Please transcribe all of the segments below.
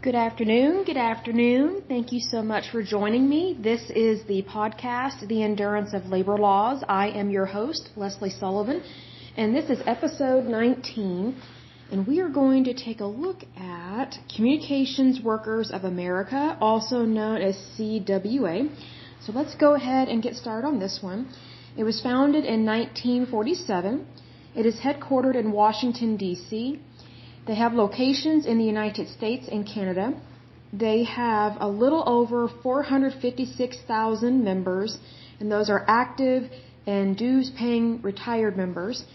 Good afternoon. Good afternoon. Thank you so much for joining me. This is the podcast, The Endurance of Labor Laws. I am your host, Lesley Sullivan, and this is episode 19, and we are going to take a look at Communications Workers of America, also known as CWA. So let's go ahead and get started on this one. It was founded in 1947. It is headquartered in Washington, D.C. They have locations in the United States and Canada. They have a little over 456,000 members, and those are active and dues-paying retired members.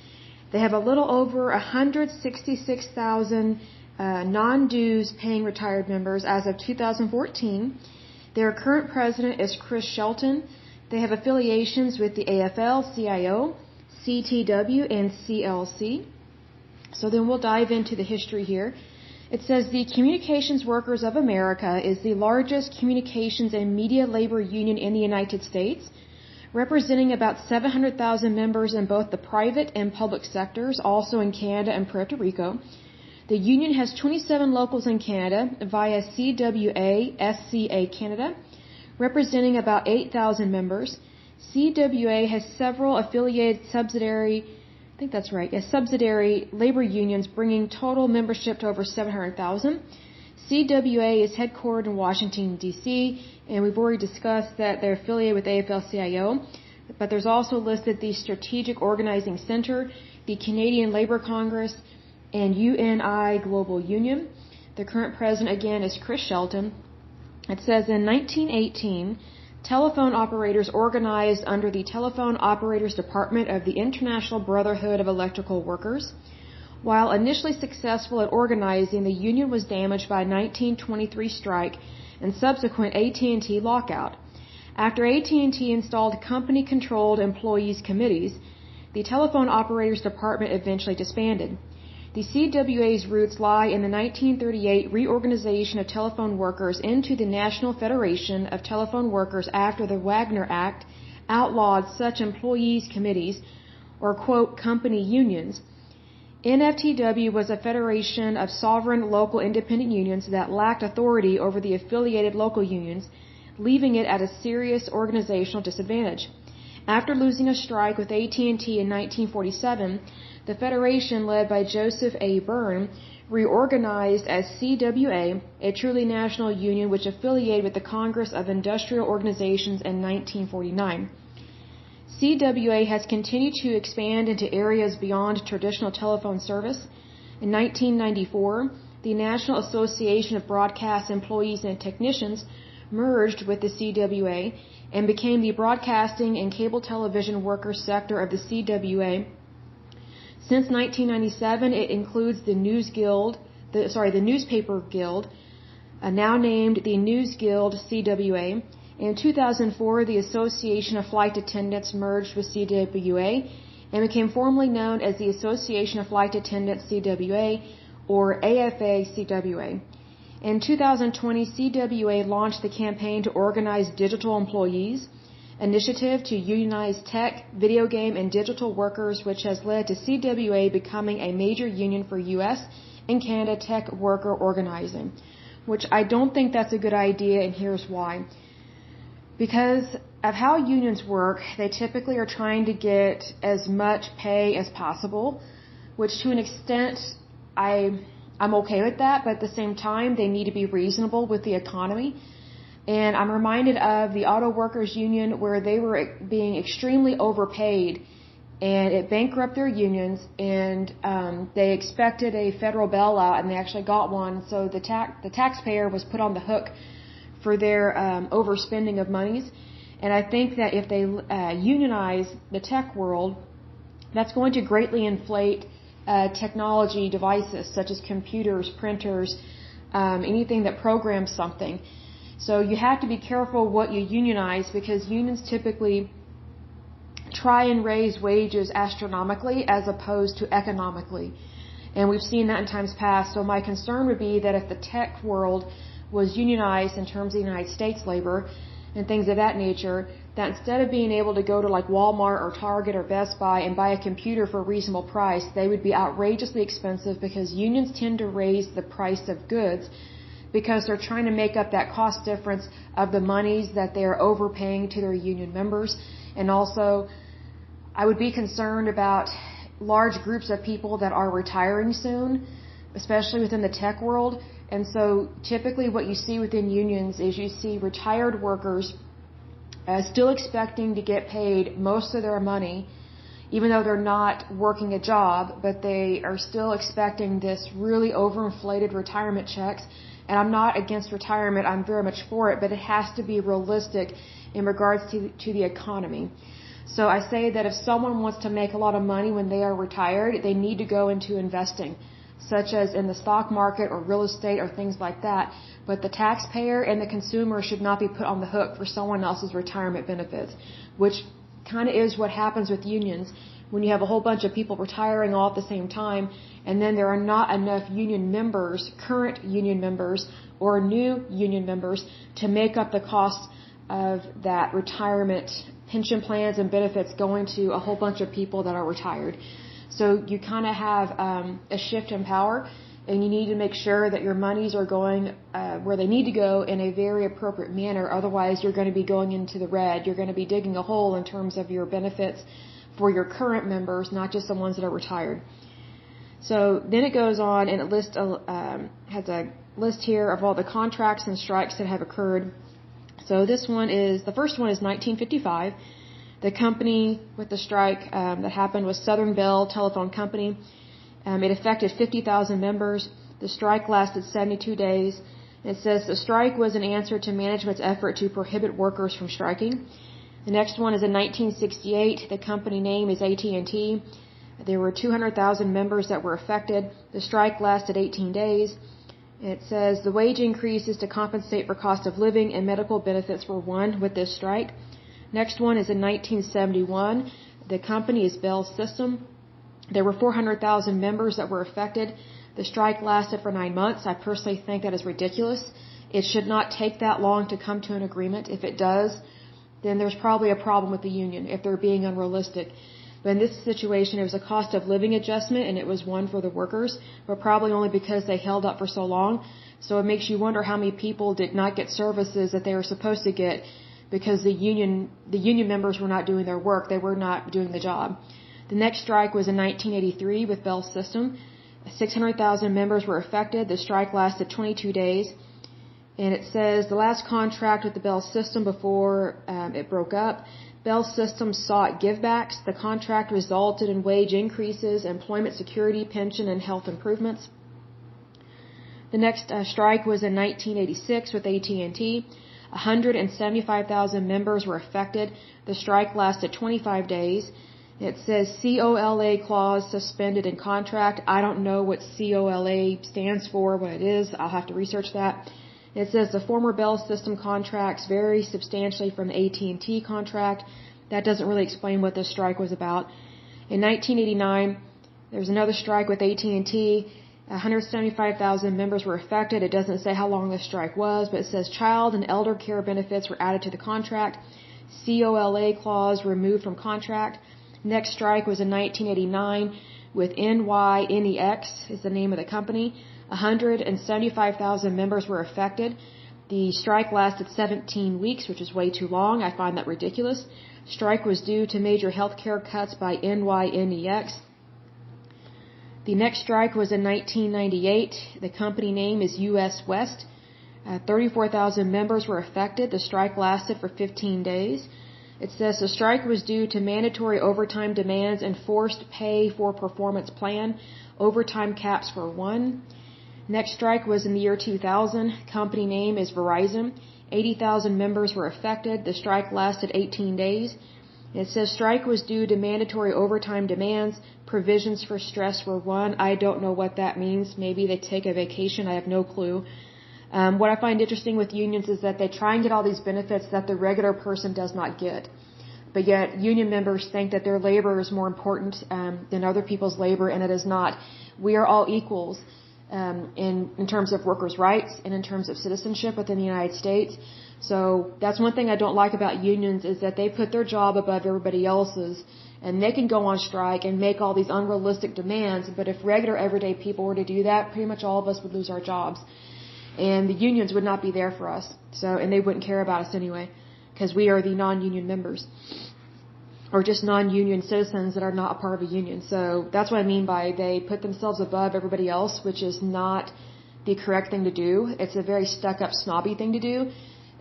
They have a little over 166,000 non-dues paying retired members as of 2014. Their current president is Chris Shelton. They have affiliations with the AFL-CIO, CTW, and CLC. So then we'll dive into the history here. It says the Communications Workers of America is the largest communications and media labor union in the United States, representing about 700,000 members in both the private and public sectors, also in Canada and Puerto Rico. The union has 27 locals in Canada via CWA SCA Canada, representing about 8,000 members. CWA has several affiliated subsidiary labor unions, bringing total membership to over 700,000. CWA is headquartered in Washington, D.C., and we've already discussed that they're affiliated with AFL-CIO, but there's also listed the Strategic Organizing Center, the Canadian Labour Congress, and UNI Global Union. The current president, again, is Chris Shelton. It says in 1918, telephone operators organized under the Telephone Operators Department of the International Brotherhood of Electrical Workers. While initially successful at organizing, the union was damaged by a 1923 strike and subsequent AT&T lockout. After AT&T installed company-controlled employees' committees, the Telephone Operators Department eventually disbanded. The CWA's roots lie in the 1938 reorganization of telephone workers into the National Federation of Telephone Workers after the Wagner Act outlawed such employees' committees, or, quote, company unions. NFTW was a federation of sovereign local independent unions that lacked authority over the affiliated local unions, leaving it at a serious organizational disadvantage. After losing a strike with AT&T in 1947, the Federation, led by Joseph A. Byrne, reorganized as CWA, a truly national union which affiliated with the Congress of Industrial Organizations in 1949. CWA has continued to expand into areas beyond traditional telephone service. In 1994, the National Association of Broadcast Employees and Technicians merged with the CWA and became the broadcasting and cable television workers sector of the CWA. Since 1997, it includes the Newspaper Guild, now named the News Guild CWA. In 2004, the Association of Flight Attendants merged with CWA and became formally known as the Association of Flight Attendants CWA, or AFA-CWA. In 2020, CWA launched the campaign to organize digital employees, initiative to unionize tech, video game, and digital workers, which has led to CWA becoming a major union for U.S. and Canada tech worker organizing, which I don't think that's a good idea, and here's why. Because of how unions work, they typically are trying to get as much pay as possible, which to an extent I'm okay with that, but at the same time, they need to be reasonable with the economy. And I'm reminded of the Auto Workers Union, where they were being extremely overpaid, and it bankrupted their unions, and they expected a federal bailout, and they actually got one. So the taxpayer was put on the hook for their overspending of monies. And I think that if they unionize the tech world, that's going to greatly inflate technology devices such as computers, printers, anything that programs something. So you have to be careful what you unionize, because unions typically try and raise wages astronomically as opposed to economically. And we've seen that in times past. So my concern would be that if the tech world was unionized in terms of the United States labor and things of that nature, that instead of being able to go to like Walmart or Target or Best Buy and buy a computer for a reasonable price, they would be outrageously expensive, because unions tend to raise the price of goods because they're trying to make up that cost difference of the monies that they're overpaying to their union members. And also, I would be concerned about large groups of people that are retiring soon, especially within the tech world. And so typically what you see within unions is you see retired workers still expecting to get paid most of their money, even though they're not working a job, but they are still expecting this really overinflated retirement checks. And I'm not against retirement, I'm very much for it, but it has to be realistic in regards to the economy. So I say that if someone wants to make a lot of money when they are retired, they need to go into investing, such as in the stock market or real estate or things like that. But the taxpayer and the consumer should not be put on the hook for someone else's retirement benefits, which kind of is what happens with unions. When you have a whole bunch of people retiring all at the same time, and then there are not enough union members, current union members, or new union members to make up the cost of that retirement pension plans and benefits going to a whole bunch of people that are retired. So you kind of have a shift in power, and you need to make sure that your monies are going where they need to go in a very appropriate manner. Otherwise, you're going to be going into the red. You're going to be digging a hole in terms of your benefits for your current members, not just the ones that are retired. So then it goes on and it has a list here of all the contracts and strikes that have occurred. So the first one is 1955. The company with the strike that happened was Southern Bell Telephone Company. It affected 50,000 members. The strike lasted 72 days. It says the strike was an answer to management's effort to prohibit workers from striking. The next one is in 1968. The company name is AT&T. There were 200,000 members that were affected. The strike lasted 18 days. It says the wage increases to compensate for cost of living and medical benefits were won with this strike. Next one is in 1971. The company is Bell System. There were 400,000 members that were affected. The strike lasted for 9 months. I personally think that is ridiculous. It should not take that long to come to an agreement. If it does, then there's probably a problem with the union if they're being unrealistic. But in this situation, it was a cost of living adjustment, and it was one for the workers, but probably only because they held up for so long. So it makes you wonder how many people did not get services that they were supposed to get because the union members were not doing their work. They were not doing the job. The next strike was in 1983 with Bell System. 600,000 members were affected. The strike lasted 22 days. And it says the last contract with the Bell System before it broke up, Bell System sought givebacks. The contract resulted in wage increases, employment security, pension, and health improvements. The next strike was in 1986 with AT&T. 175,000 members were affected. The strike lasted 25 days. It says COLA clause suspended in contract. I don't know what COLA stands for, what it is. I'll have to research that. It says the former Bell System contracts vary substantially from the AT&T contract. That doesn't really explain what this strike was about. In 1989, there was another strike with AT&T. 175,000 members were affected. It doesn't say how long the strike was, but it says child and elder care benefits were added to the contract. COLA clause removed from contract. Next strike was in 1989 with NYNEX is the name of the company. 175,000 members were affected. The strike lasted 17 weeks, which is way too long. I find that ridiculous. Strike was due to major health care cuts by NYNEX. The next strike was in 1998. The company name is US West. 34,000 members were affected. The strike lasted for 15 days. It says the strike was due to mandatory overtime demands and forced pay for performance plan. Overtime caps were won. Next strike was in the year 2000. Company name is Verizon. 80,000 members were affected. The strike lasted 18 days. It says strike was due to mandatory overtime demands. Provisions for stress were won. I don't know what that means. Maybe they take a vacation. I have no clue. What I find interesting with unions is that they try and get all these benefits that the regular person does not get. But yet union members think that their labor is more important than other people's labor, and it is not. We are all equals in terms of workers' rights and in terms of citizenship within the United States. So that's one thing I don't like about unions is that they put their job above everybody else's, and they can go on strike and make all these unrealistic demands. But if regular everyday people were to do that, pretty much all of us would lose our jobs. and the unions would not be there for us. So, and they wouldn't care about us anyway, because we are the non-union members, or just non-union citizens that are not a part of a union. So that's what I mean by they put themselves above everybody else, which is not the correct thing to do. It's a very stuck-up, snobby thing to do.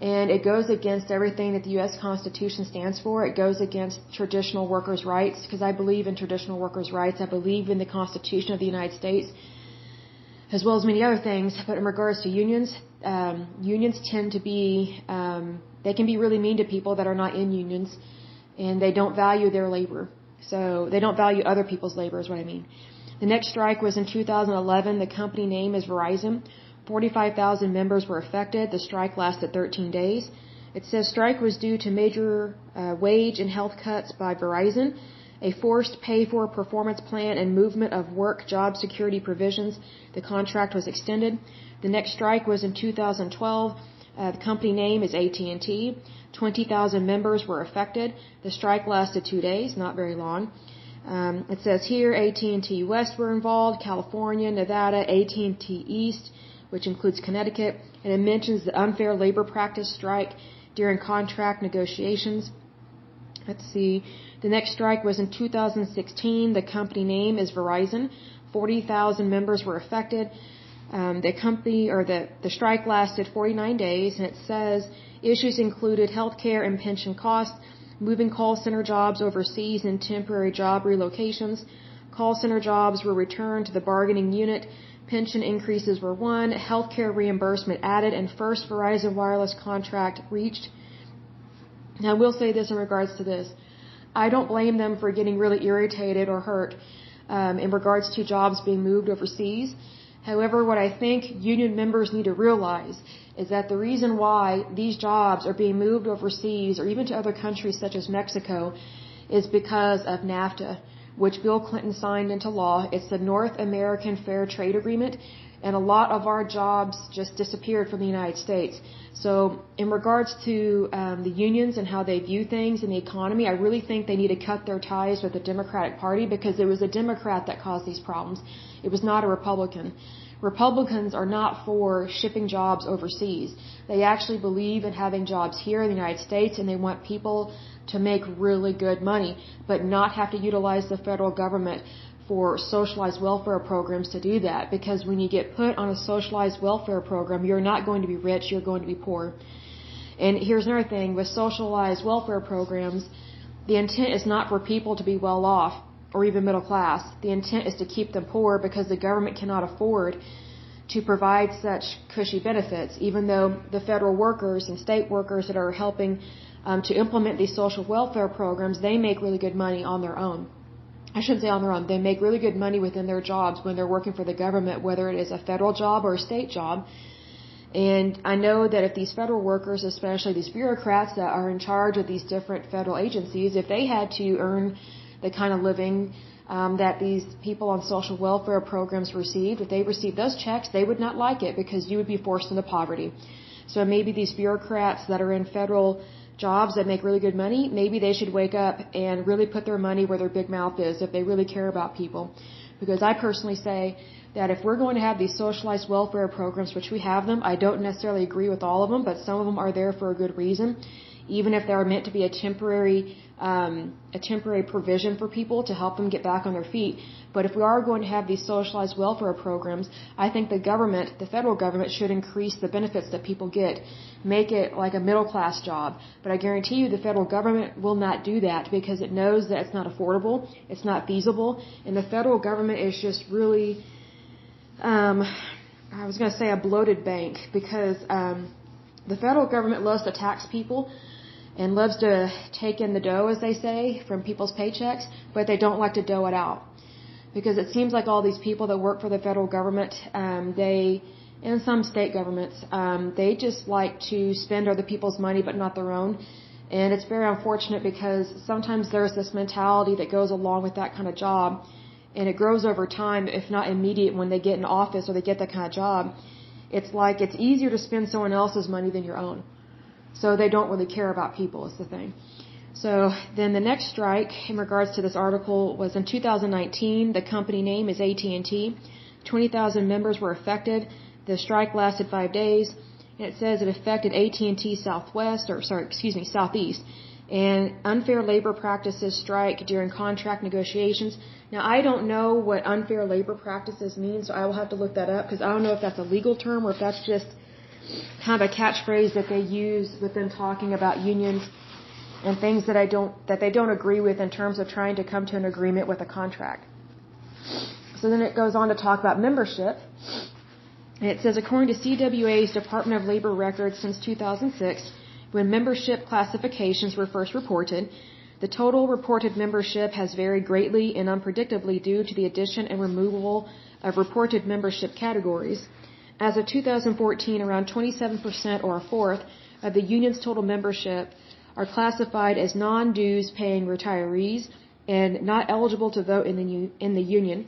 And it goes against everything that the U.S. Constitution stands for. It goes against traditional workers' rights, because I believe in traditional workers' rights. I believe in the Constitution of the United States, as well as many other things. But in regards to unions, unions tend to be, they can be really mean to people that are not in unions, and they don't value their labor. So they don't value other people's labor is what I mean. The next strike was in 2011. The company name is Verizon. 45,000 members were affected. The strike lasted 13 days. It says strike was due to major wage and health cuts by Verizon, a forced pay-for performance plan, and movement of work job security provisions. The contract was extended. The next strike was in 2012. The company name is AT&T. 20,000 members were affected. The strike lasted 2 days, not very long. It says here AT&T West were involved, California, Nevada, AT&T East, which includes Connecticut, and it mentions the unfair labor practice strike during contract negotiations. Let's see. The next strike was in 2016. The company name is Verizon. 40,000 members were affected. The strike lasted 49 days, and it says issues included healthcare and pension costs, moving call center jobs overseas, and temporary job relocations. Call center jobs were returned to the bargaining unit. Pension increases were won, healthcare reimbursement added, and first Verizon wireless contract reached. Now, I will say this in regards to this. I don't blame them for getting really irritated or hurt in regards to jobs being moved overseas. However, what I think union members need to realize is that the reason why these jobs are being moved overseas or even to other countries such as Mexico is because of NAFTA, which Bill Clinton signed into law. It's the North American Fair Trade Agreement, and a lot of our jobs just disappeared from the United States. So in regards to the unions and how they view things in the economy, I really think they need to cut their ties with the Democratic Party, because it was a Democrat that caused these problems. It was not a Republican. Republicans are not for shipping jobs overseas. They actually believe in having jobs here in the United States, and they want people to make really good money, but not have to utilize the federal government for socialized welfare programs to do that. Because when you get put on a socialized welfare program, you're not going to be rich, you're going to be poor. And here's another thing, with socialized welfare programs, the intent is not for people to be well off or even middle class. The intent is to keep them poor, because the government cannot afford to provide such cushy benefits, even though the federal workers and state workers that are helping to implement these social welfare programs, they make really good money on their own. I shouldn't say on their own. They make really good money within their jobs when they're working for the government, whether it is a federal job or a state job. And I know that if these federal workers, especially these bureaucrats that are in charge of these different federal agencies, if they had to earn the kind of living that these people on social welfare programs received, if they received those checks, they would not like it, because you would be forced into poverty. So maybe these bureaucrats that are in federal jobs that make really good money, maybe they should wake up and really put their money where their big mouth is if they really care about people. Because I personally say that if we're going to have these socialized welfare programs, which we have them, I don't necessarily agree with all of them, but some of them are there for a good reason, even if they're meant to be a temporary provision for people to help them get back on their feet. But if we are going to have these socialized welfare programs, I think the federal government should increase the benefits that people get, make it like a middle class job. But I guarantee you the federal government will not do that, because it knows that it's not affordable, it's not feasible, and the federal government is just really, I was going to say a bloated bank, because the federal government loves to tax people and loves to take in the dough, as they say, from people's paychecks, but they don't like to dough it out. Because it seems like all these people that work for the federal government, and some state governments, they just like to spend other people's money but not their own. And it's very unfortunate, because sometimes there's this mentality that goes along with that kind of job, and it grows over time, if not immediate, when they get in office or they get that kind of job. It's like it's easier to spend someone else's money than your own. So they don't really care about people, is the thing. So then the next strike in regards to this article was in 2019. The company name is AT&T. 20,000 members were affected. The strike lasted 5 days, and it says it affected AT&T Southeast, and unfair labor practices strike during contract negotiations. Now, I don't know what unfair labor practices means, so I will have to look that up because I don't know if that's a legal term or if that's just kind of a catchphrase that they use with them talking about unions and things that they don't agree with in terms of trying to come to an agreement with a contract. So then it goes on to talk about membership. And it says, according to CWA's Department of Labor records since 2006, when membership classifications were first reported, the total reported membership has varied greatly and unpredictably due to the addition and removal of reported membership categories. As of 2014, around 27% or a fourth of the union's total membership are classified as non-dues paying retirees and not eligible to vote in the union.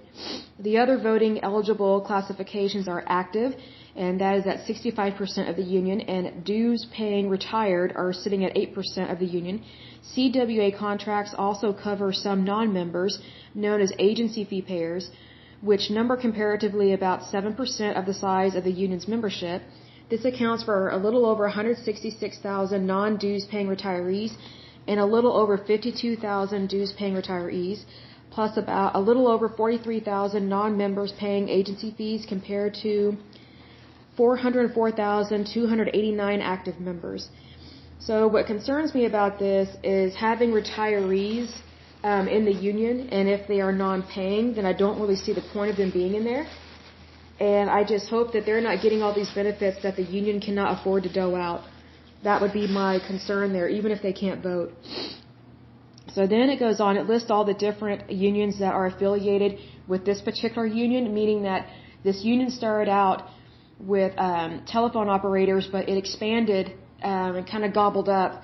The other voting eligible classifications are active, and that is at 65% of the union, and dues paying retired are sitting at 8% of the union. CWA contracts also cover some non-members known as agency fee payers, which number comparatively about 7% of the size of the union's membership. This accounts for a little over 166,000 non-dues paying retirees and a little over 52,000 dues paying retirees, plus about a little over 43,000 non-members paying agency fees compared to 404,289 active members. So what concerns me about this is having retirees in the union, and if they are non-paying, then I don't really see the point of them being in there. And I just hope that they're not getting all these benefits that the union cannot afford to dole out. That would be my concern there, even if they can't vote. So then it goes on, it lists all the different unions that are affiliated with this particular union, meaning that this union started out with telephone operators, but it expanded and kind of gobbled up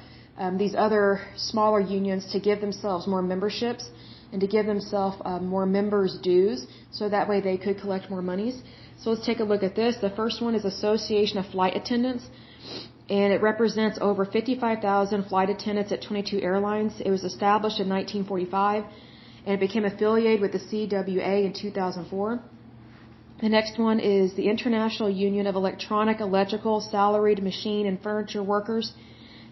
these other smaller unions to give themselves more memberships and to give themselves more members' dues, so that way they could collect more monies. So let's take a look at this. The first one is Association of Flight Attendants, and it represents over 55,000 flight attendants at 22 airlines. It was established in 1945, and it became affiliated with the CWA in 2004. The next one is the International Union of Electronic, Electrical, Salaried, Machine, and Furniture Workers,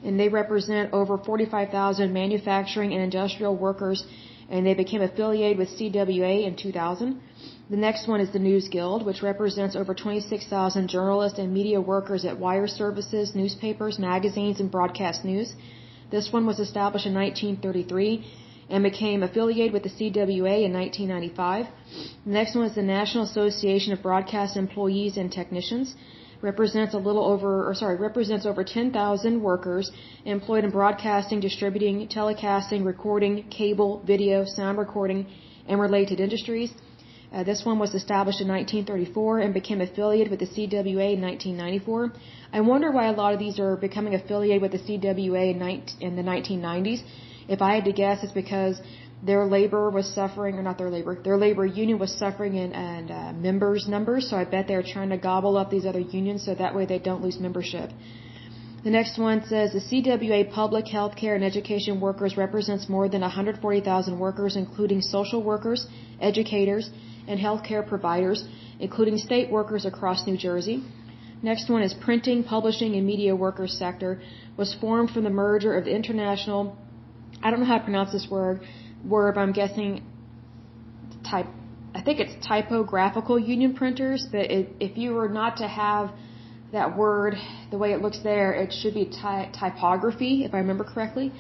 and they represent over 45,000 manufacturing and industrial workers, and they became affiliated with CWA in 2000. The next one is the News Guild, which represents over 26,000 journalists and media workers at wire services, newspapers, magazines, and broadcast news. This one was established in 1933 and became affiliated with the CWA in 1995. The next one is the National Association of Broadcast Employees and Technicians. Represents over 10,000 workers employed in broadcasting, distributing, telecasting, recording, cable, video, sound recording, and related industries. This one was established in 1934 and became affiliated with the CWA in 1994. I wonder why a lot of these are becoming affiliated with the CWA in the 1990s. If I had to guess, it's because their labor was suffering, or not their labor union was suffering in members numbers, so I bet they're trying to gobble up these other unions so that way they don't lose membership. The next one says the CWA Public Healthcare and Education Workers represents more than 140,000 workers, including social workers, educators, and healthcare providers, including state workers across New Jersey. Next one is Printing, Publishing, and Media Workers sector, was formed from the merger of the International, I don't know how to pronounce this word, but I'm guessing I think it's typographical union printers, but if you were not to have that word the way it looks there, it should be typography, if I remember correctly.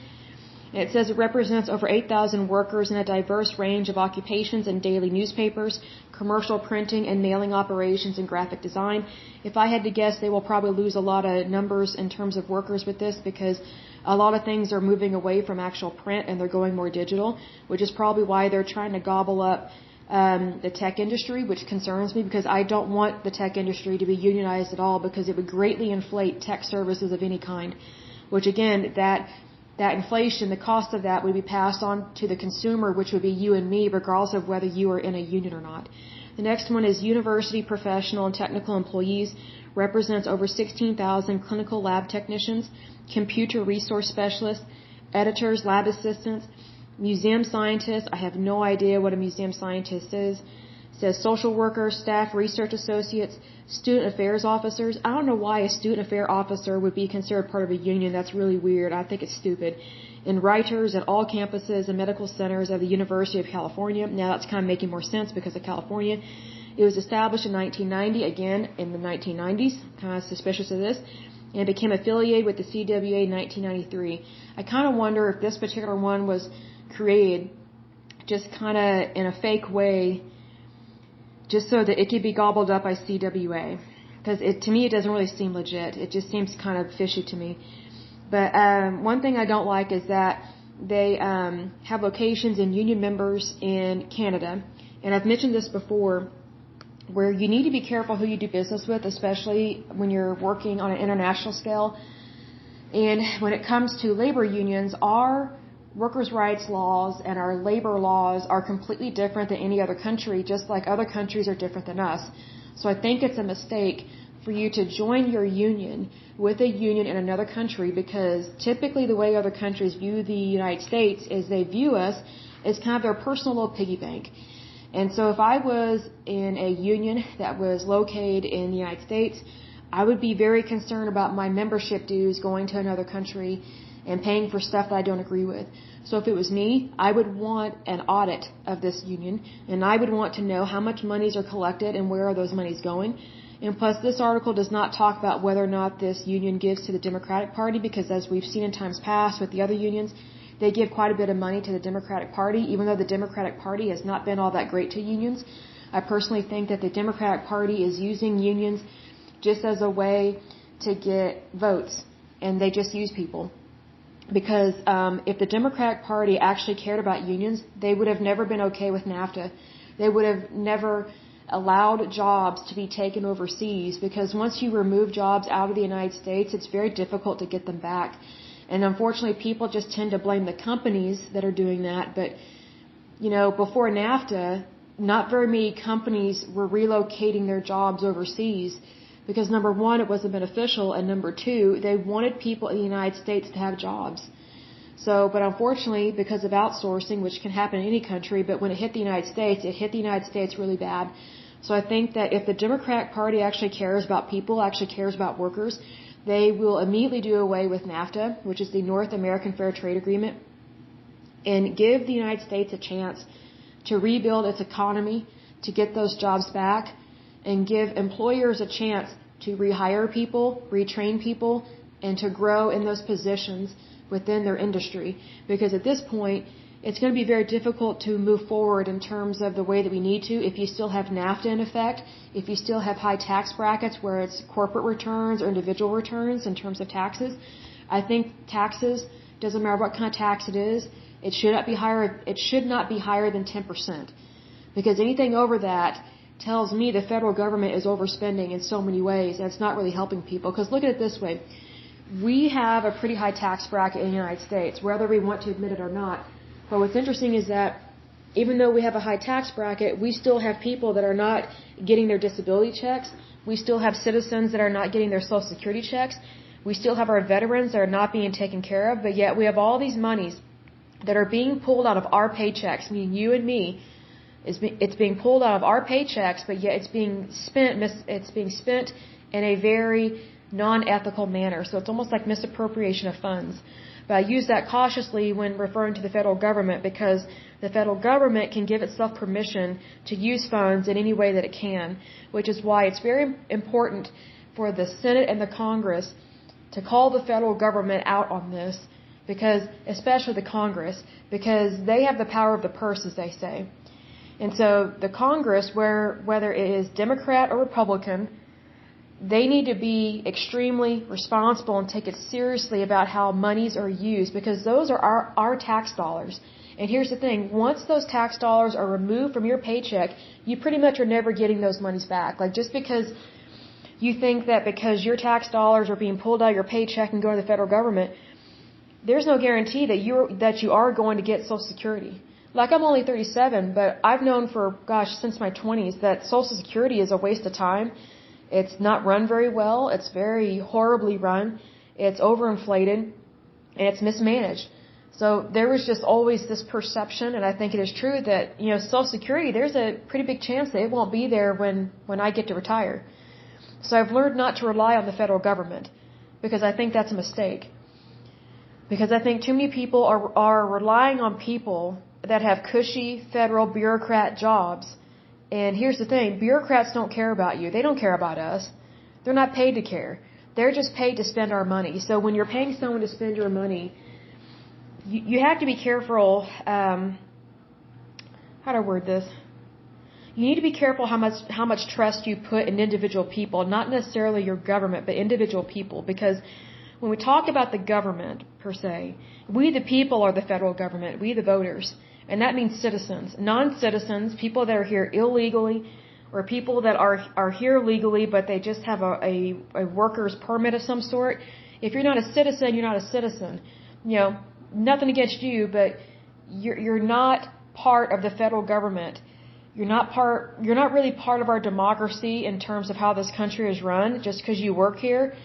It says it represents over 8,000 workers in a diverse range of occupations in daily newspapers, commercial printing, and mailing operations and graphic design. If I had to guess, they will probably lose a lot of numbers in terms of workers with this because a lot of things are moving away from actual print and they're going more digital, which is probably why they're trying to gobble up the tech industry, which concerns me because I don't want the tech industry to be unionized at all because it would greatly inflate tech services of any kind, which again, that inflation, the cost of that would be passed on to the consumer, which would be you and me, regardless of whether you are in a union or not. The next one is University Professional and Technical Employees, represents over 16,000 clinical lab technicians, computer resource specialists, editors, lab assistants, museum scientists. I have no idea what a museum scientist is. It says social workers, staff research associates, student affairs officers. I don't know why a student affairs officer would be considered part of a union. That's really weird. I think it's stupid. And writers at all campuses and medical centers of the University of California. Now that's kind of making more sense because of California. It was established in 1990, again in the 1990s. Kind of suspicious of this. And became affiliated with the CWA in 1993. I kind of wonder if this particular one was created just kind of in a fake way, just so that it could be gobbled up by CWA. Because to me, it doesn't really seem legit. It just seems kind of fishy to me. But one thing I don't like is that they have locations and union members in Canada. And I've mentioned this before, where you need to be careful who you do business with, especially when you're working on an international scale. And when it comes to labor unions, our workers' rights laws and our labor laws are completely different than any other country, just like other countries are different than us. So I think it's a mistake for you to join your union with a union in another country, because typically the way other countries view the United States is they view us as kind of their personal little piggy bank. And so if I was in a union that was located in the United States, I would be very concerned about my membership dues going to another country and paying for stuff that I don't agree with. So if it was me, I would want an audit of this union, and I would want to know how much monies are collected and where are those monies going. And plus, this article does not talk about whether or not this union gives to the Democratic Party, because as we've seen in times past with the other unions, they give quite a bit of money to the Democratic Party, even though the Democratic Party has not been all that great to unions. I personally think that the Democratic Party is using unions just as a way to get votes, and they just use people. Because if the Democratic Party actually cared about unions, they would have never been okay with NAFTA. They would have never allowed jobs to be taken overseas, because once you remove jobs out of the United States, it's very difficult to get them back. And unfortunately, people just tend to blame the companies that are doing that. But, you know, before NAFTA, not very many companies were relocating their jobs overseas, because number one, it wasn't beneficial, and number two, they wanted people in the United States to have jobs. So, but unfortunately, because of outsourcing, which can happen in any country, but when it hit the United States, it hit the United States really bad. So I think that if the Democratic Party actually cares about people, actually cares about workers, they will immediately do away with NAFTA, which is the North American Fair Trade Agreement, and give the United States a chance to rebuild its economy, to get those jobs back, and give employers a chance to rehire people, retrain people, and to grow in those positions within their industry. Because at this point, it's going to be very difficult to move forward in terms of the way that we need to if you still have NAFTA in effect, if you still have high tax brackets where it's corporate returns or individual returns in terms of taxes. I think taxes, doesn't matter what kind of tax it is, it should not be higher than 10%. Because anything over that tells me the federal government is overspending in so many ways, and it's not really helping people. Because look at it this way. We have a pretty high tax bracket in the United States, whether we want to admit it or not. But what's interesting is that even though we have a high tax bracket, we still have people that are not getting their disability checks. We still have citizens that are not getting their Social Security checks. We still have our veterans that are not being taken care of. But yet we have all these monies that are being pulled out of our paychecks, meaning you and me. It's being pulled out of our paychecks, but yet it's being spent in a very non-ethical manner. So it's almost like misappropriation of funds. But I use that cautiously when referring to the federal government, because the federal government can give itself permission to use funds in any way that it can, which is why it's very important for the Senate and the Congress to call the federal government out on this, because especially the Congress, because they have the power of the purse, as they say. And so the Congress, whether it is Democrat or Republican, they need to be extremely responsible and take it seriously about how monies are used, because those are our tax dollars. And here's the thing, once those tax dollars are removed from your paycheck, you pretty much are never getting those monies back. Like, just because you think that because your tax dollars are being pulled out of your paycheck and going to the federal government, there's no guarantee that you are going to get Social Security. Like, I'm only 37, but I've known since my 20s that Social Security is a waste of time. It's not run very well. It's very horribly run. It's overinflated, and it's mismanaged. So there was just always this perception, and I think it is true that, Social Security, there's a pretty big chance that it won't be there when I get to retire. So I've learned not to rely on the federal government, because I think that's a mistake. Because I think too many people are relying on people that have cushy federal bureaucrat jobs. And here's the thing, bureaucrats don't care about you. They don't care about us. They're not paid to care. They're just paid to spend our money. So when you're paying someone to spend your money, you have to be careful, how do I word this? You need to be careful how much trust you put in individual people, not necessarily your government, but individual people. Because when we talk about the government, per se, we the people are the federal government, we the voters. And that means citizens. Non-citizens, people that are here illegally, or people that are here legally, but they just have a worker's permit of some sort. If you're not a citizen, you're not a citizen. Nothing against you, but you're not part of the federal government. You're not really part of our democracy in terms of how this country is run. Just because you work here,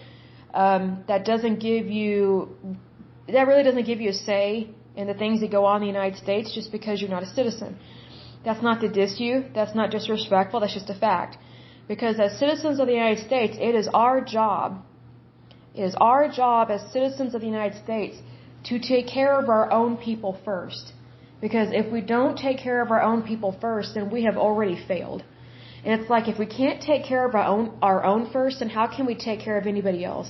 that really doesn't give you a say in the things that go on in the United States just because you're not a citizen. That's not to diss you. That's not disrespectful. That's just a fact. Because as citizens of the United States, it is our job as citizens of the United States to take care of our own people first. Because if we don't take care of our own people first, then we have already failed. And it's like, if we can't take care of our own first, then how can we take care of anybody else?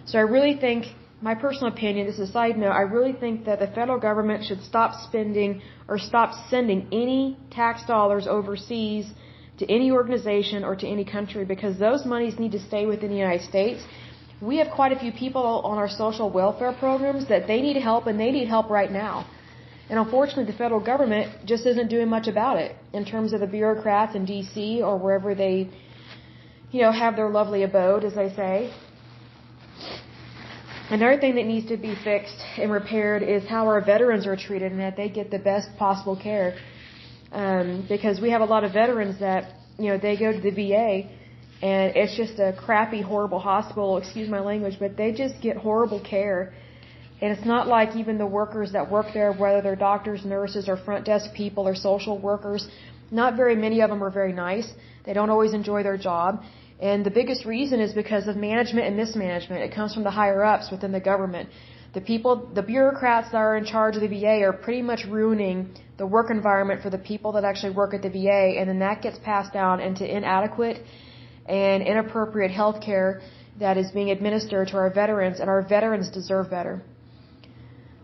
So I really think, my personal opinion, this is a side note, I really think that the federal government should stop spending or stop sending any tax dollars overseas to any organization or to any country, because those monies need to stay within the United States. We have quite a few people on our social welfare programs that they need help, and they need help right now. And unfortunately, the federal government just isn't doing much about it in terms of the bureaucrats in D.C. or wherever they, have their lovely abode, as they say. Another thing that needs to be fixed and repaired is how our veterans are treated, and that they get the best possible care. Because we have a lot of veterans that, they go to the VA, and it's just a crappy, horrible hospital, excuse my language, but they just get horrible care. And it's not like even the workers that work there, whether they're doctors, nurses, or front desk people, or social workers, not very many of them are very nice. They don't always enjoy their job. And the biggest reason is because of management and mismanagement. It comes from the higher-ups within the government. The bureaucrats that are in charge of the VA are pretty much ruining the work environment for the people that actually work at the VA, and then that gets passed down into inadequate and inappropriate health care that is being administered to our veterans, and our veterans deserve better.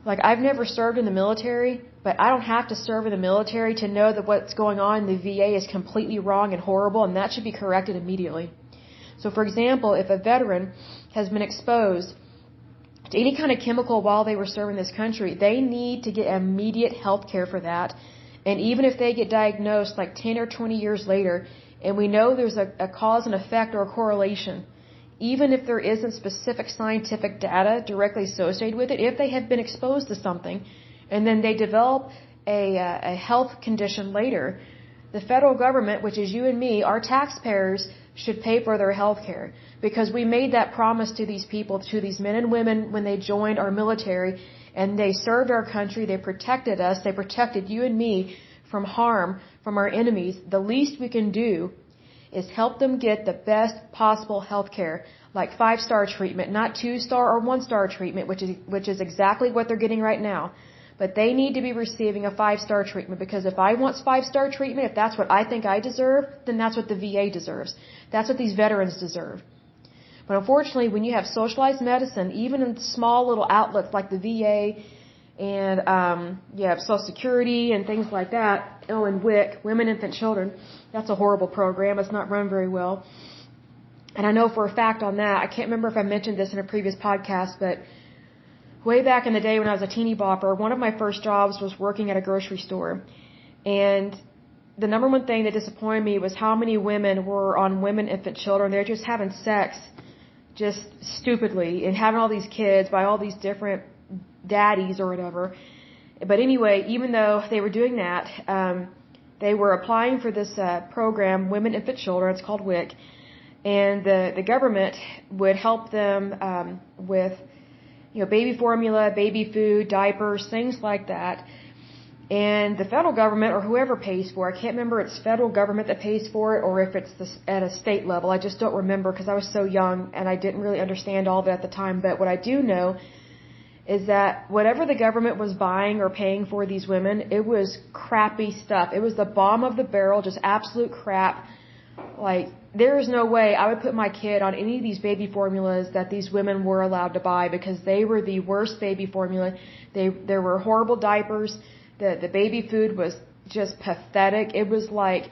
Like, I've never served in the military, but I don't have to serve in the military to know that what's going on in the VA is completely wrong and horrible, and that should be corrected immediately. So, for example, if a veteran has been exposed to any kind of chemical while they were serving this country, they need to get immediate health care for that. And even if they get diagnosed like 10 or 20 years later, and we know there's a cause and effect or a correlation, even if there isn't specific scientific data directly associated with it, if they have been exposed to something, and then they develop a health condition later, the federal government, which is you and me, our taxpayers, should pay for their health care. Because we made that promise to these people, to these men and women when they joined our military, and they served our country, they protected us, they protected you and me from harm from our enemies. The least we can do is help them get the best possible health care, like 5-star treatment, not 2-star or 1-star treatment, which is exactly what they're getting right now. But they need to be receiving a 5-star treatment, because if I want 5-star treatment, if that's what I think I deserve, then that's what the VA deserves. That's what these veterans deserve. But unfortunately, when you have socialized medicine, even in small little outlets like the VA and you have Social Security and things like that, and WIC, Women, Infant, Children, that's a horrible program. It's not run very well. And I know for a fact on that, I can't remember if I mentioned this in a previous podcast, but way back in the day when I was a teeny bopper, one of my first jobs was working at a grocery store. And the number one thing that disappointed me was how many women were on Women, Infant, Children. They're just having sex just stupidly and having all these kids by all these different daddies or whatever. But anyway, even though they were doing that, they were applying for this program, Women, Infant, Children. It's called WIC. And the government would help them with baby formula, baby food, diapers, things like that. And the federal government or whoever pays for it, I can't remember if it's federal government that pays for it or if it's at a state level. I just don't remember because I was so young and I didn't really understand all of it at the time. But what I do know is that whatever the government was buying or paying for these women, it was crappy stuff. It was the bottom of the barrel, just absolute crap. Like, there is no way I would put my kid on any of these baby formulas that these women were allowed to buy because they were the worst baby formula. There were horrible diapers. The baby food was just pathetic. It was like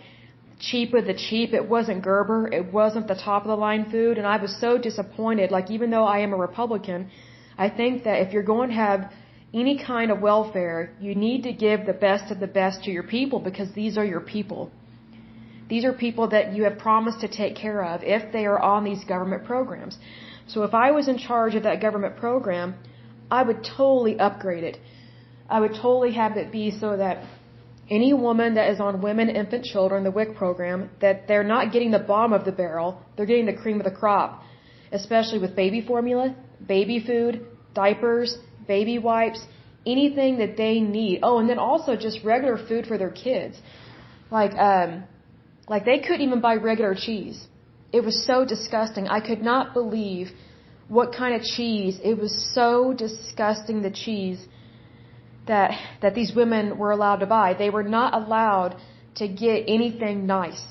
cheap of the cheap. It wasn't Gerber. It wasn't the top of the line food. And I was so disappointed. Like, even though I am a Republican, I think that if you're going to have any kind of welfare, you need to give the best of the best to your people because these are your people. These are people that you have promised to take care of if they are on these government programs. So if I was in charge of that government program, I would totally upgrade it. I would totally have it be so that any woman that is on Women, Infant, Children, the WIC program, that they're not getting the bottom of the barrel, they're getting the cream of the crop, especially with baby formula, baby food, diapers, baby wipes, anything that they need. Oh, and then also just regular food for their kids. Like they couldn't even buy regular cheese. It was so disgusting. I could not believe what kind of cheese. It was so disgusting, the cheese that these women were allowed to buy. They were not allowed to get anything nice.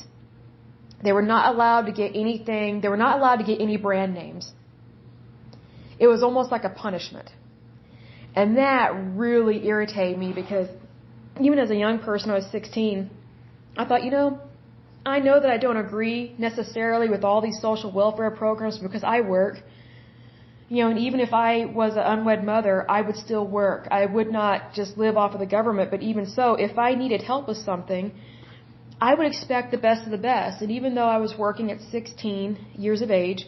They were not allowed to get anything. They were not allowed to get any brand names. It was almost like a punishment. And that really irritated me because even as a young person, I was 16, I thought, I know that I don't agree necessarily with all these social welfare programs because I work. And even if I was an unwed mother, I would still work. I would not just live off of the government. But even so, if I needed help with something, I would expect the best of the best. And even though I was working at 16 years of age,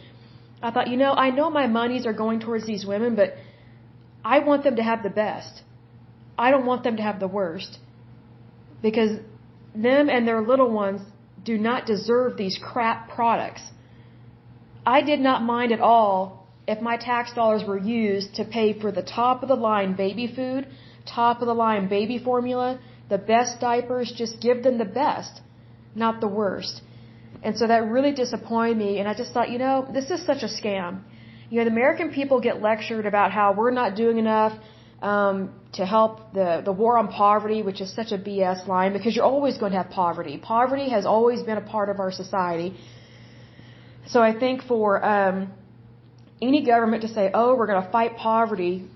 I thought, I know my monies are going towards these women, but I want them to have the best. I don't want them to have the worst. Because them and their little ones do not deserve these crap products. I did not mind at all if my tax dollars were used to pay for the top of the line baby food, top of the line baby formula, the best diapers. Just give them the best, not the worst. And so that really disappointed me. And I just thought, this is such a scam. The American people get lectured about how we're not doing enough to help the war on poverty, which is such a BS line because you're always going to have poverty. Poverty has always been a part of our society. So I think for any government to say, oh, we're going to fight poverty,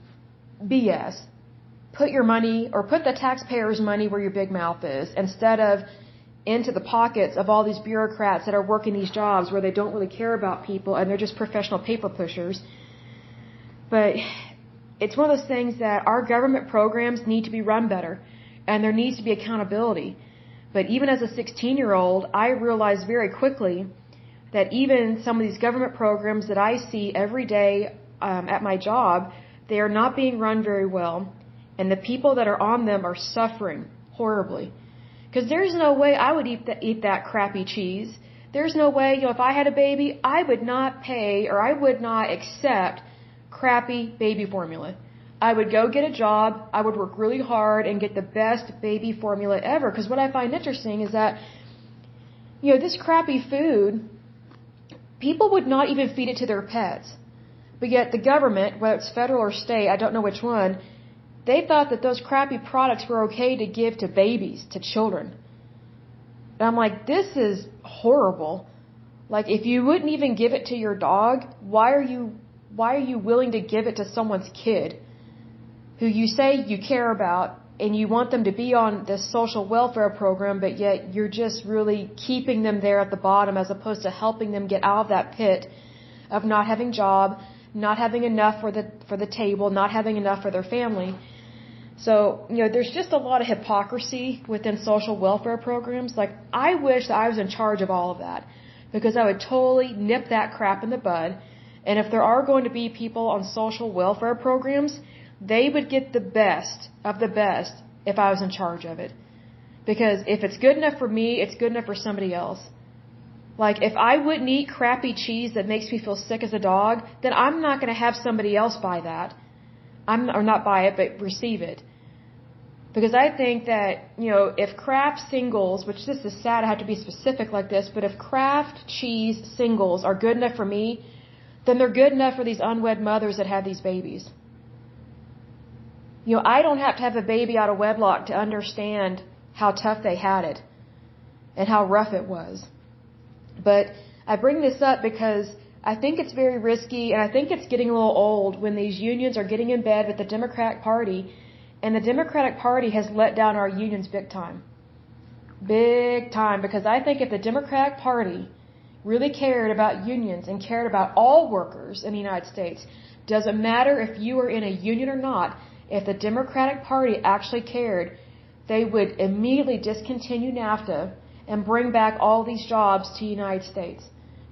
BS. Put your money or put the taxpayers' money where your big mouth is instead of into the pockets of all these bureaucrats that are working these jobs where they don't really care about people and they're just professional paper pushers. But it's one of those things that our government programs need to be run better and there needs to be accountability. But even as a 16-year-old, I realized very quickly that even some of these government programs that I see every day at my job, they are not being run very well, and the people that are on them are suffering horribly. Because there's no way I would eat that crappy cheese. There's no way, if I had a baby, I would not pay or I would not accept crappy baby formula. I would go get a job, I would work really hard and get the best baby formula ever. Because what I find interesting is that, this crappy food, people would not even feed it to their pets. But yet the government, whether it's federal or state, I don't know which one, they thought that those crappy products were okay to give to babies, to children. And I'm like, this is horrible. Like, if you wouldn't even give it to your dog, why are you willing to give it to someone's kid who you say you care about and you want them to be on this social welfare program, but yet you're just really keeping them there at the bottom as opposed to helping them get out of that pit of not having a job, not having enough for the table, not having enough for their family. So, there's just a lot of hypocrisy within social welfare programs. Like, I wish that I was in charge of all of that because I would totally nip that crap in the bud. And if there are going to be people on social welfare programs, they would get the best of the best if I was in charge of it. Because if it's good enough for me, it's good enough for somebody else. Like, if I wouldn't eat crappy cheese that makes me feel sick as a dog, then I'm not going to have somebody else buy that. or not buy it, but receive it. Because I think that, if Kraft singles, which this is sad, I have to be specific like this, but if Kraft cheese singles are good enough for me, then they're good enough for these unwed mothers that have these babies. I don't have to have a baby out of wedlock to understand how tough they had it and how rough it was. But I bring this up because I think it's very risky, and I think it's getting a little old when these unions are getting in bed with the Democratic Party, and the Democratic Party has let down our unions big time. Big time, because I think if the Democratic Party really cared about unions and cared about all workers in the United States, doesn't matter if you are in a union or not, if the Democratic Party actually cared, they would immediately discontinue NAFTA and bring back all these jobs to the United States.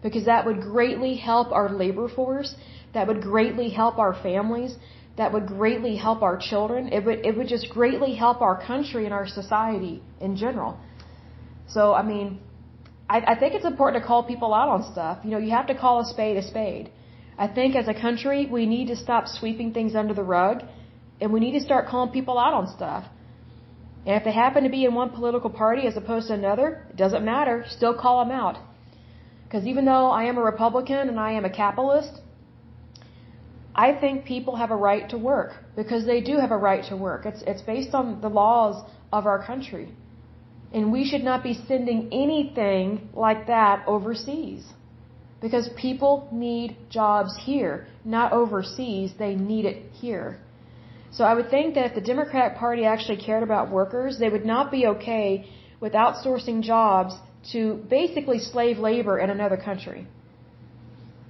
Because that would greatly help our labor force, that would greatly help our families, that would greatly help our children. It would just greatly help our country and our society in general. So, I think it's important to call people out on stuff. You have to call a spade a spade. I think as a country, we need to stop sweeping things under the rug, and we need to start calling people out on stuff. And if they happen to be in one political party as opposed to another, it doesn't matter. Still call them out. Because even though I am a Republican and I am a capitalist, I think people have a right to work. Because they do have a right to work. It's based on the laws of our country. And we should not be sending anything like that overseas. Because people need jobs here, not overseas. They need it here. So I would think that if the Democratic Party actually cared about workers, they would not be okay with outsourcing jobs to basically slave labor in another country.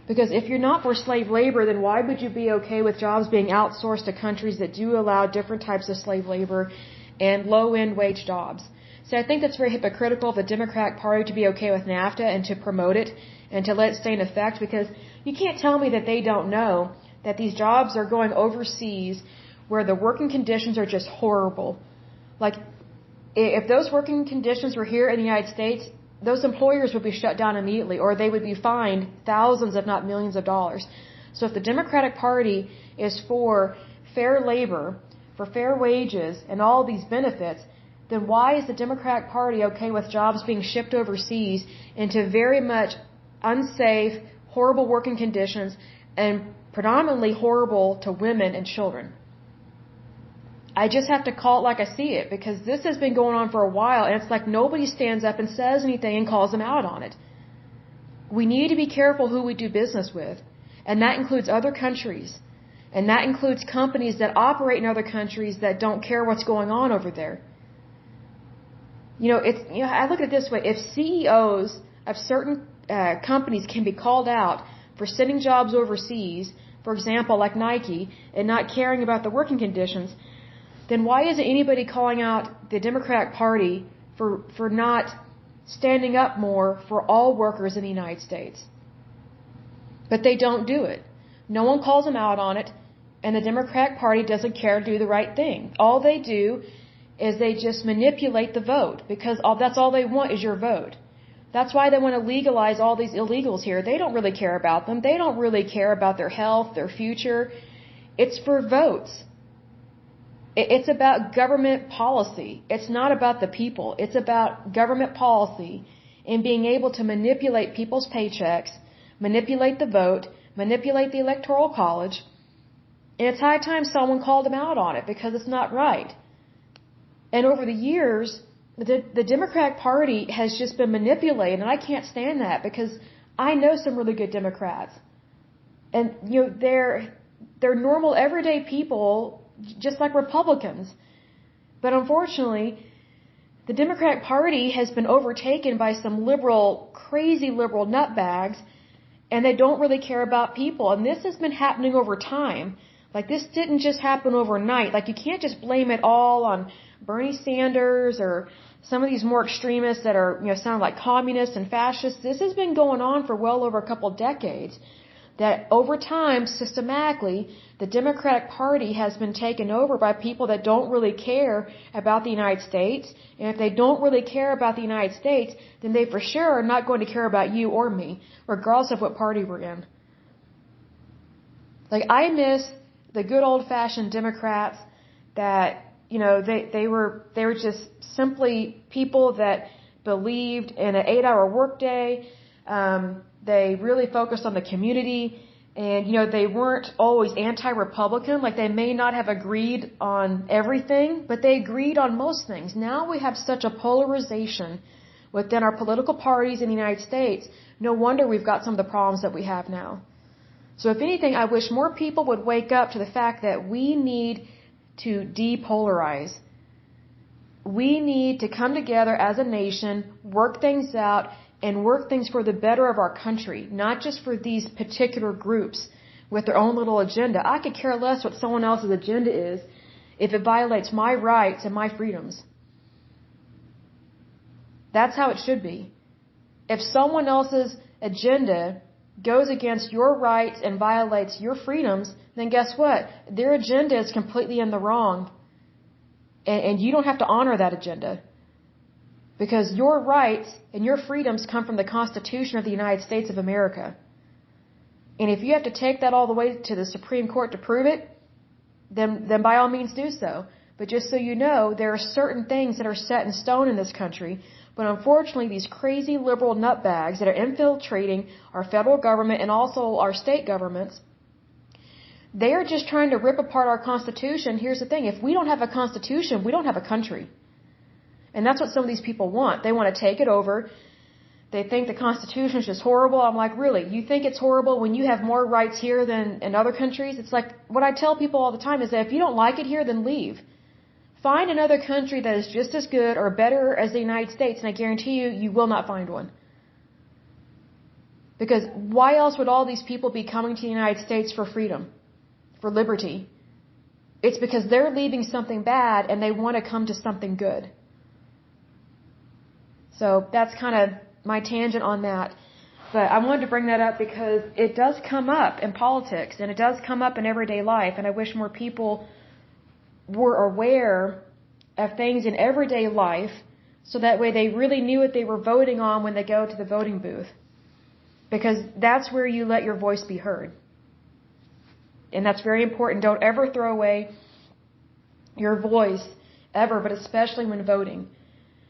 Because if you're not for slave labor, then why would you be okay with jobs being outsourced to countries that do allow different types of slave labor and low-end wage jobs? So I think that's very hypocritical of the Democratic Party to be okay with NAFTA and to promote it and to let it stay in effect, because you can't tell me that they don't know that these jobs are going overseas where the working conditions are just horrible. Like, if those working conditions were here in the United States, those employers would be shut down immediately, or they would be fined thousands, if not millions of dollars. So if the Democratic Party is for fair labor, for fair wages, and all these benefits, then why is the Democratic Party okay with jobs being shipped overseas into very much unsafe, horrible working conditions, and predominantly horrible to women and children? I just have to call it like I see it, because this has been going on for a while, and it's like nobody stands up and says anything and calls them out on it. We need to be careful who we do business with, and that includes other countries, and that includes companies that operate in other countries that don't care what's going on over there. I look at it this way: if CEOs of certain companies can be called out for sending jobs overseas, for example, like Nike, and not caring about the working conditions, then why isn't anybody calling out the Democratic Party for not standing up more for all workers in the United States? But they don't do it. No one calls them out on it, and the Democratic Party doesn't care to do the right thing. All they do is they just manipulate the vote, because that's all they want is your vote. That's why they want to legalize all these illegals here. They don't really care about them. They don't really care about their health, their future. It's for votes. It's about government policy. It's not about the people. It's about government policy and being able to manipulate people's paychecks, manipulate the vote, manipulate the Electoral College. And it's high time someone called them out on it, because it's not right. And over the years, the Democratic Party has just been manipulated, and I can't stand that, because I know some really good Democrats. And, they're normal, everyday people, just like Republicans. But unfortunately, the Democratic Party has been overtaken by some crazy liberal nutbags, and they don't really care about people. And this has been happening over time. Like, this didn't just happen overnight. Like, you can't just blame it all on Bernie Sanders or some of these more extremists that are, sound like communists and fascists. This has been going on for well over a couple decades. That over time, systematically, the Democratic Party has been taken over by people that don't really care about the United States. And if they don't really care about the United States, then they for sure are not going to care about you or me, regardless of what party we're in. Like, I miss the good old-fashioned Democrats that, they were just simply people that believed in an 8-hour workday. They really focused on the community, and, they weren't always anti-Republican. Like, they may not have agreed on everything, but they agreed on most things. Now we have such a polarization within our political parties in the United States. No wonder we've got some of the problems that we have now. So if anything, I wish more people would wake up to the fact that we need to depolarize. We need to come together as a nation, work things out, and work things for the better of our country, not just for these particular groups with their own little agenda. I could care less what someone else's agenda is if it violates my rights and my freedoms. That's how it should be. If someone else's agenda goes against your rights and violates your freedoms, then guess what? Their agenda is completely in the wrong. And you don't have to honor that agenda. Because your rights and your freedoms come from the Constitution of the United States of America. And if you have to take that all the way to the Supreme Court to prove it, then by all means do so. But just so you know, there are certain things that are set in stone in this country. But unfortunately, these crazy liberal nutbags that are infiltrating our federal government and also our state governments, they are just trying to rip apart our Constitution. Here's the thing. If we don't have a Constitution, we don't have a country. And that's what some of these people want. They want to take it over. They think the Constitution is just horrible. I'm like, really? You think it's horrible when you have more rights here than in other countries? It's like, what I tell people all the time is that if you don't like it here, then leave. Find another country that is just as good or better as the United States, and I guarantee you, you will not find one. Because why else would all these people be coming to the United States for freedom, for liberty? It's because they're leaving something bad and they want to come to something good. So that's kind of my tangent on that. But I wanted to bring that up because it does come up in politics and it does come up in everyday life, and I wish more people were aware of things in everyday life so that way they really knew what they were voting on when they go to the voting booth. Because that's where you let your voice be heard. And that's very important. Don't ever throw away your voice, ever, but especially when voting.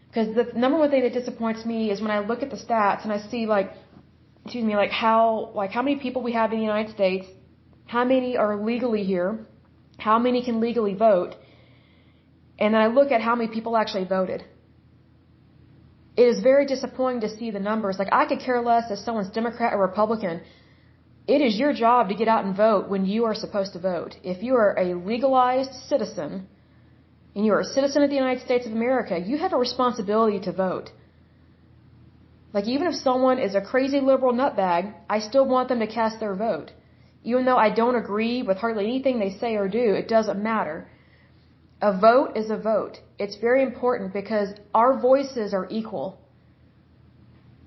Because the number one thing that disappoints me is when I look at the stats and I see how many people we have in the United States, how many are legally here, how many can legally vote, and then I look at how many people actually voted. It is very disappointing to see the numbers. Like, I could care less if someone's Democrat or Republican. It is your job to get out and vote when you are supposed to vote. If you are a legalized citizen, and you are a citizen of the United States of America, you have a responsibility to vote. Like, even if someone is a crazy liberal nutbag, I still want them to cast their vote. Even though I don't agree with hardly anything they say or do, it doesn't matter. A vote is a vote. It's very important because our voices are equal.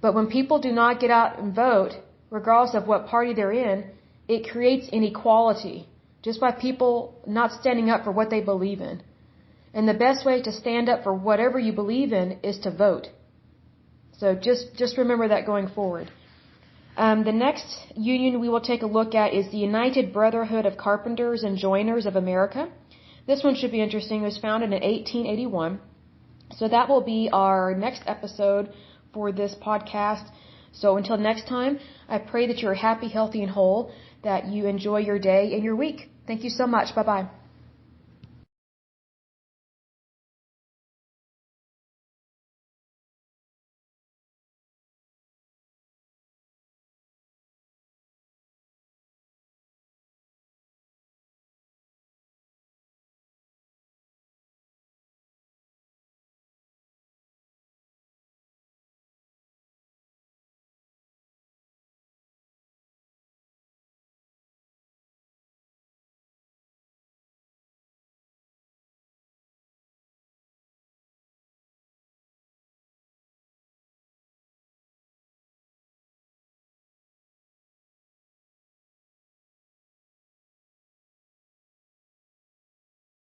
But when people do not get out and vote, regardless of what party they're in, it creates inequality just by people not standing up for what they believe in. And the best way to stand up for whatever you believe in is to vote. So just remember that going forward. The next union we will take a look at is the United Brotherhood of Carpenters and Joiners of America. This one should be interesting. It was founded in 1881. So that will be our next episode for this podcast. So until next time, I pray that you're happy, healthy, and whole, that you enjoy your day and your week. Thank you so much. Bye-bye.